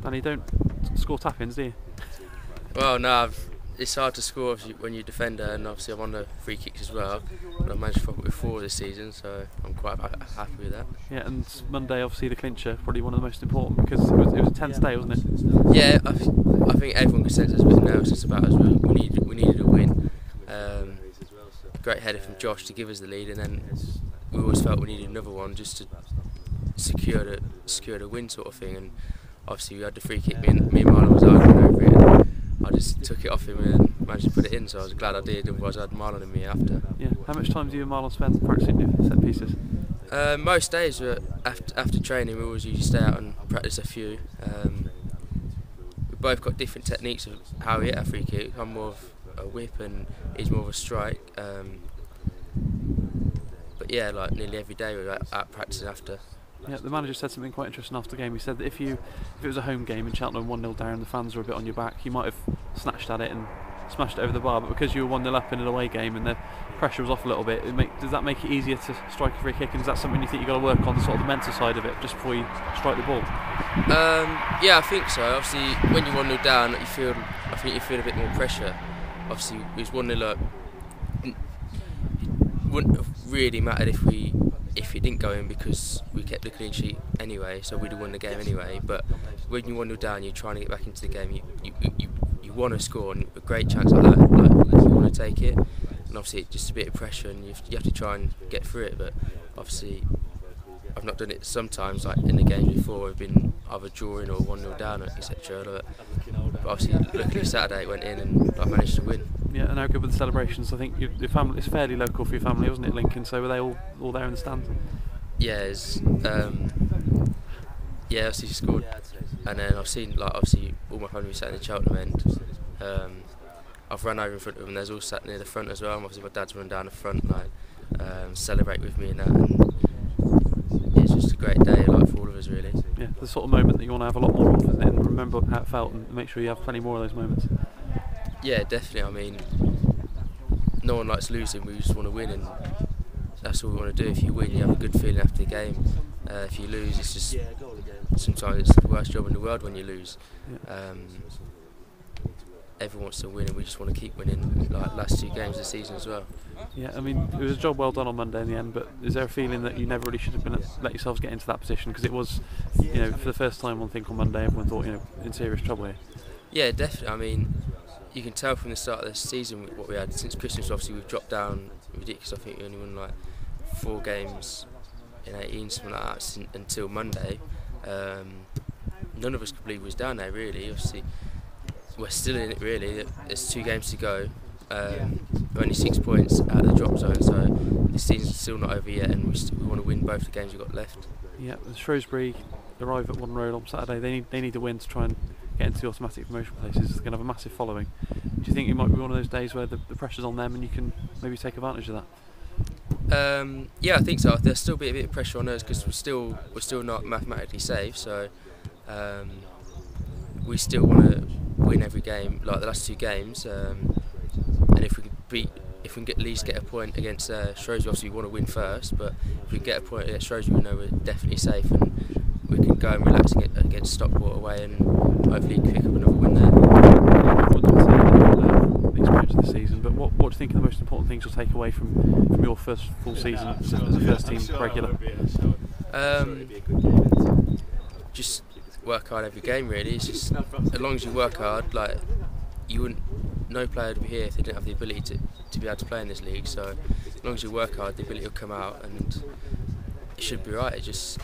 Danny, you don't score tap-ins, do you? Well, no, it's hard to score when you're a defender, and obviously I'm on the free kicks as well. But I've managed to fuck it with 4 this season, so I'm quite happy with that. Yeah, and Monday, obviously the clincher, probably one of the most important because it was a tense day, wasn't it? Yeah, I think everyone can sense there's a bit of nervousness about us. We needed a win. Great header from Josh to give us the lead, and then we always felt we needed another one just to secure the win sort of thing. And obviously we had the free kick. Me and Marlon was arguing over it. And I just took it off him and managed to put it in, so I was glad I did, otherwise I had Marlon in me after. Yeah. How much time do you and Marlon spend practicing your set pieces? Most days after training we always usually stay out and practice a few. We've both got different techniques of how we hit our free kick. I'm more of a whip and he's more of a strike. But yeah, like nearly every day we're out practicing after. Yeah, the manager said something quite interesting after the game. He said that if it was a home game and Cheltenham 1-0 down, the fans were a bit on your back, you might have snatched at it and smashed it over the bar, but because you were 1-0 up in an away game and the pressure was off a little bit, does that make it easier to strike a free kick, and is that something you think you've got to work on, sort of the mental side of it, just before you strike the ball? Yeah, I think so. Obviously, when you're 1-0 down, I think you feel a bit more pressure. Obviously, it was 1-0 up. It wouldn't have really mattered if it didn't go in because we kept the clean sheet anyway, so we'd have won the game anyway. But when you're 1-0 down, you're trying to get back into the game. You want to score, and a great chance like that, you want to take it. And obviously, it's just a bit of pressure, and you have to try and get through it. But obviously, I've not done it sometimes. Like in the games before, I've been either drawing or 1-0 down, etc. But obviously, luckily Saturday it went in and I managed to win. Yeah, and how good were the celebrations? I think your family, it's fairly local for your family, wasn't it, Lincoln? So were they all there in the stands? Yeah, obviously she scored, and then I've seen obviously all my family sat in the Cheltenham end. I've run over in front of them. There's all sat near the front as well. And obviously my dad's run down the front, celebrate with me and that. And it's just a great day, for all of us really. Yeah, the sort of moment that you want to have a lot more of, isn't it? And remember how it felt, and make sure you have plenty more of those moments. Yeah, definitely. I mean, no one likes losing. We just want to win, and that's all we want to do. If you win, you have a good feeling after the game. If you lose, it's just sometimes it's the worst job in the world when you lose. Yeah. Everyone wants to win, and we just want to keep winning, like last 2 games of the season as well. Yeah, I mean, it was a job well done on Monday in the end, but is there a feeling that you never really should have let yourselves get into that position? Because it was, for the first time on Monday, everyone thought, in serious trouble here. Yeah, definitely. I mean, you can tell from the start of the season what we had since Christmas. Obviously, we've dropped down ridiculous. I think we only won 4 games in 18, something like that, until Monday. None of us could believe we was down there, really. Obviously, we're still in it, really. There's 2 games to go. We're only 6 points out of the drop zone, so the season's still not over yet, and we want to win both the games we've got left. Yeah, Shrewsbury arrive at One Road on Saturday. They need a win to try and get into the automatic promotion places. They're going to have a massive following. Do you think it might be one of those days where the pressure's on them and you can maybe take advantage of that? Yeah, I think so. There's still a bit of pressure on us because we're still not mathematically safe. So we still want to win every game, like the last 2 games. And if we can at least get a point against Shrewsbury, obviously we want to win first. But if we get a point against Shrewsbury, we know we're definitely safe, and we can go and relax against Stockport away, and hopefully pick up another win there. The experience of the season, but what do you think are the most important things you'll take away from your first full season as a first team regular? Just work hard every game, really. It's just as long as you work hard, no player would be here if they didn't have the ability to be able to play in this league. So as long as you work hard, the ability will come out, and it should be right. It just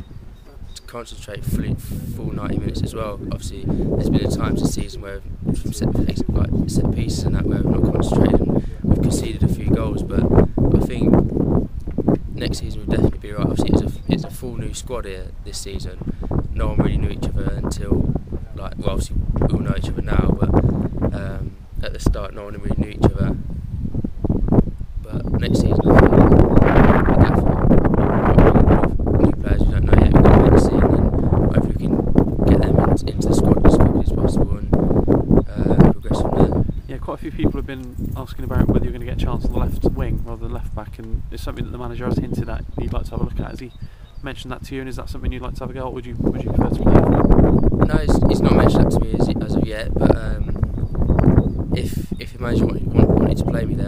to concentrate full 90 minutes as well. Obviously, there's been times this season where from set pieces and that where we've not concentrated and we've conceded a few goals. But I think next season will definitely be right. Obviously, it's a full new squad here this season. No one really knew each other until obviously we all know each other now, but at the start no one really knew each other. But next season, new players we don't know yet, we're going to get to see, and then hopefully we can get them into the squad as quickly as possible and progress from there. Yeah, quite a few people have been asking about whether you're going to get a chance on the left wing rather than left back, and it's something that the manager has hinted at you'd like to have a look at. Has he mentioned that to you, and is that something you'd like to have a go at? Would you prefer to play? No, he's not mentioned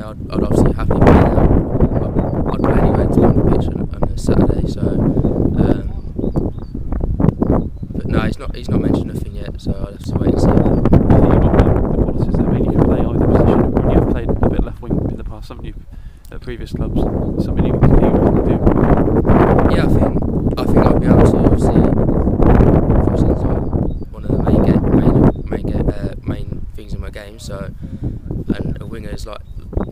I'd obviously happily play there. I'd play anywhere to be on the pitch on a Saturday. So, but no, he's not mentioned nothing yet. So I'll have to wait and see. I think you've got the policies there. I mean, you can play either position. And you've played a bit left wing in the past, haven't you? At previous clubs, something you can do. Yeah, I think I'd be able to. Obviously, it's like one of the main things in my game. So, and a winger is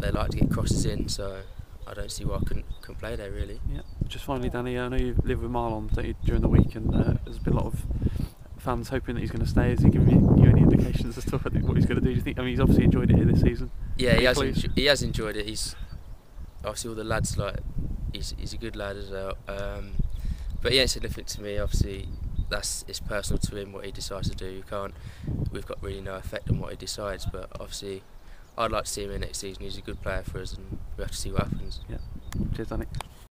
they like to get crosses in. So, I don't see why I couldn't play there really. Yeah. Just finally, Danny, I know you live with Marlon, don't you, during the week, and there's been a lot of fans hoping that he's going to stay. Has he given you any indications as to what he's going to do? Do you think? I mean, he's obviously enjoyed it here this season. Yeah, he has enjoyed it. He's obviously all the lads he's a good lad as well. But he ain't said nothing to me. Obviously, it's personal to him what he decides to do. We've got really no effect on what he decides. But obviously, I'd like to see him in next season. He's a good player for us, and we have to see what happens. Yeah. Cheers, Danny.